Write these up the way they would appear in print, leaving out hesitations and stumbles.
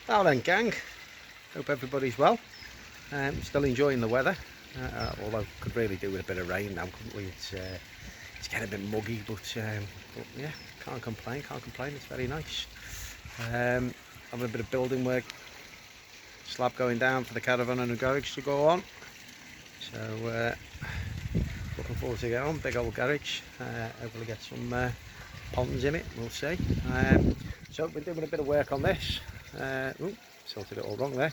Now then, gang, hope everybody's well. Still enjoying the weather, although could really do with a bit of rain now, couldn't we? It's getting a bit muggy, but yeah, can't complain, it's very nice. Having a bit of building work, slab going down for the caravan and the garage to go on. So looking forward to get on, big old garage, hopefully get some ponds in it, we'll see. So we're doing a bit of work on this. Sorted it all wrong there.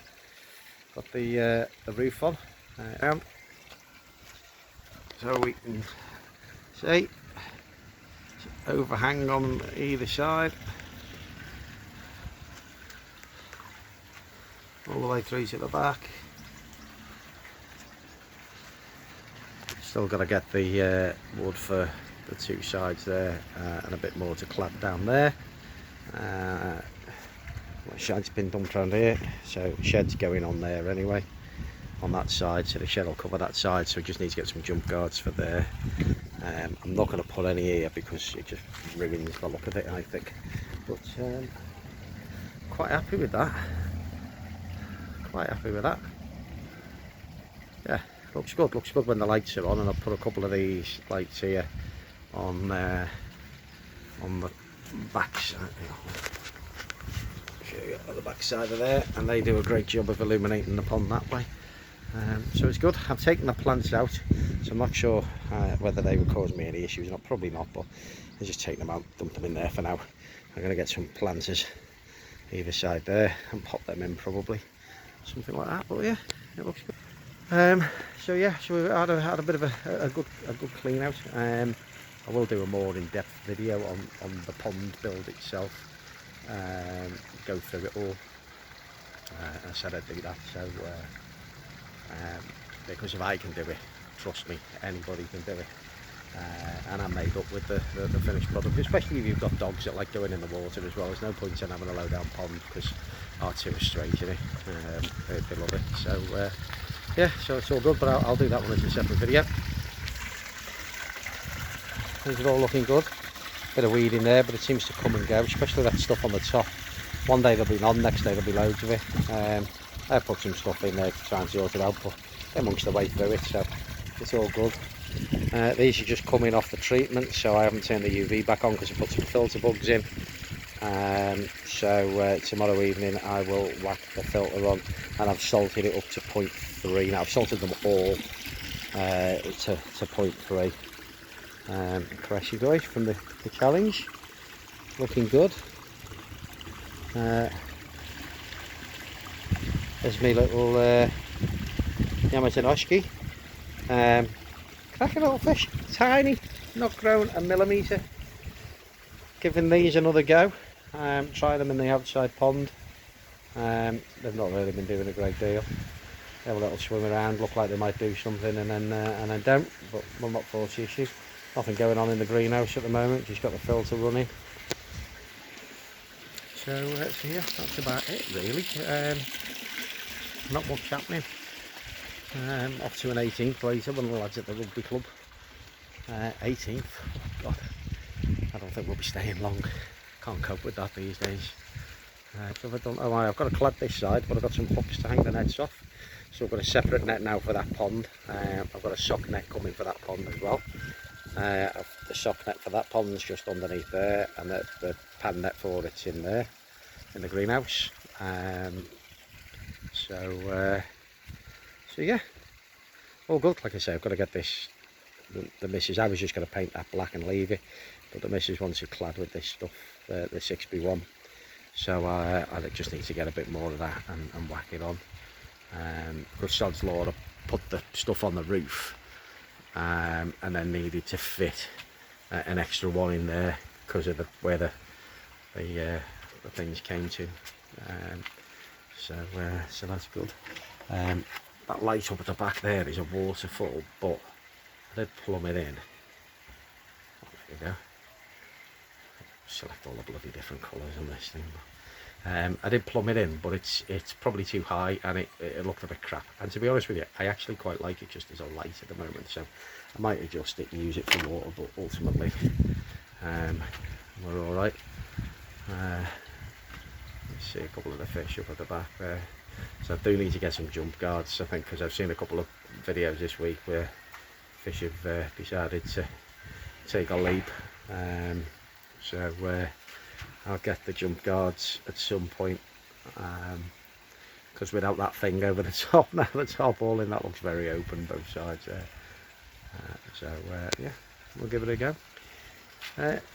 Got the roof on, so we can see overhang on either side, all the way through to the back. Still got to get the wood for the two sides there, and a bit more to clap down there. Shed's been dumped around here, so shed's going on there anyway, on that side, so the shed will cover that side, so we just need to get some jump guards for there. I'm not going to put any here because it just ruins the look of it, I think, but quite happy with that, yeah, looks good when the lights are on. And I'll put a couple of these lights here on the back side, on the back side of there, and they do a great job of illuminating the pond that way. So it's good. I've taken the plants out, so I'm not sure whether they would cause me any issues or not. Probably not, but I'll just take them out, dump them in there for now. I'm going to get some planters either side there and pop them in, probably something like that. But yeah, it looks good. So yeah, so we've had a bit of a good clean out. I will do a more in-depth video on the pond build itself, go through it all. I said I'd do that, so because if I can do it, trust me, anybody can do it. And I'm made up with the finished product, especially if you've got dogs that like going in the water as well. There's no point in having a low down pond because R2 is straight in it. They love it. So yeah, so it's all good, but I'll do that one as a separate video. Things are all looking good. Bit of weed in there, but it seems to come and go, especially that stuff on the top. One day there'll be none, next day there'll be loads of it. I put some stuff in there to try and sort it out, but amongst the way through it, so it's all good. These are just coming off the treatment, so I haven't turned the UV back on because I put some filter bugs in. So tomorrow evening I will whack the filter on, and I've salted it up to 0.3. Now I've salted them all to 0.3. Caress you guys from the challenge, looking good. There's me little Yamatonoshki, cracking little fish, tiny, not grown a millimetre. Giving these another go, try them in the outside pond. They've not really been doing a great deal. They have a little swim around, look like they might do something, and then don't, but we're not forced issues. Nothing going on in the greenhouse at the moment, just got the filter running. So yeah, that's about it really. Not much happening. Off to an 18th later, one of the lads at the rugby club. 18th, oh God, I don't think we'll be staying long. Can't cope with that these days. So I've got to clad this side, but I've got some hooks to hang the nets off. So I've got a separate net now for that pond. I've got a sock net coming for that pond as well. The sock net for that pond's just underneath there, and the pan net for it's in there, in the greenhouse. So yeah, all good. Like I say, I've got to get this. The missus, I was just going to paint that black and leave it, but the missus wants it clad with this stuff, the 6B1. So I just need to get a bit more of that and whack it on. Because sod's law, I put the stuff on the roof, and then needed to fit an extra one in there because of where the things came to. So that's good. That light up at the back there is a waterfall, but I did plumb it in. There we go. Select all the bloody different colours on this thing. I did plumb it in, but it's probably too high, and it looked a bit crap. And to be honest with you, I actually quite like it just as a light at the moment, so I might adjust it and use it for water, but ultimately we're all right. see a couple of the fish up at the back there. So I do need to get some jump guards, I think, because I've seen a couple of videos this week where fish have decided to take a leap. So I'll get the jump guards at some point, because without that thing over the top, now the tarpaulin, that looks very open both sides there. Yeah, we'll give it a go.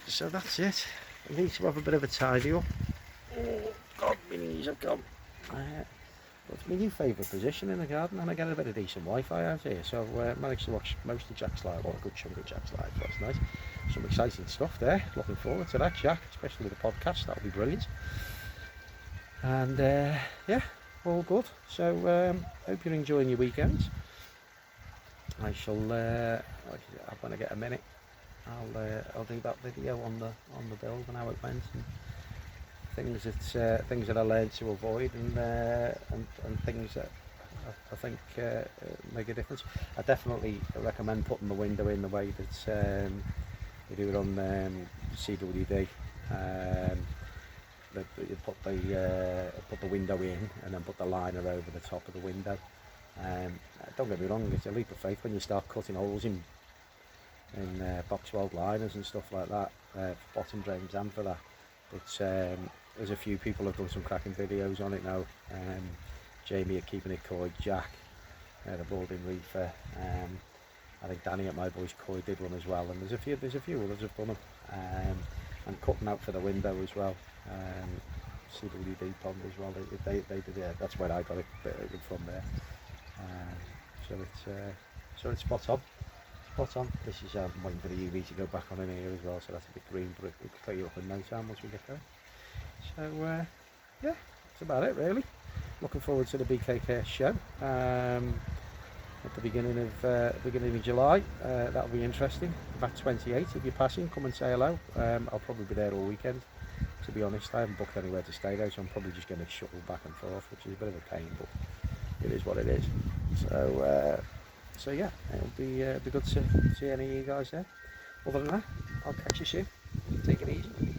So that's it. I need to have a bit of a tidy up. Oh God, my knees have gone. But it's my new favourite position in the garden, and I get a bit of decent Wi-Fi out here, so I managed to watch most of Jack's live, or a good chunk of Jack's live last night. Some exciting stuff there. Looking forward to that, Jack, especially with the podcast. That'll be brilliant. And yeah, all good. So hope you're enjoying your weekends. I shall when I get a minute, I'll do that video on the build and how it went, and things that I learned to avoid, and things that I think make a difference. I definitely recommend putting the window in the way that you do it on CWD. You put the window in and then put the liner over the top of the window. Don't get me wrong, it's a leap of faith when you start cutting holes in box weld liners and stuff like that, for bottom drains and for that. But there's a few people have done some cracking videos on it now. Jamie at Keeping It Koi, Jack, the Boarding Reefer, I think Danny at My Boys Koi did one as well, and there's a few others have done them, and cutting out for the window as well. CWD pond as well. They did, yeah. That's where I got it from there. So it's spot on. Spot on. This is I'm waiting for the UV to go back on in here as well, so that's a bit green, but it'll clear up in no time once we get going. So yeah, that's about it really. Looking forward to the BKK show at the beginning of July. That'll be interesting. About 28. If you're passing, come and say hello. I'll probably be there all weekend. To be honest, I haven't booked anywhere to stay though, so I'm probably just going to shuttle back and forth, which is a bit of a pain, but it is what it is. So yeah, it'll be good to see any of you guys there. Other than that, I'll catch you soon. Take it easy.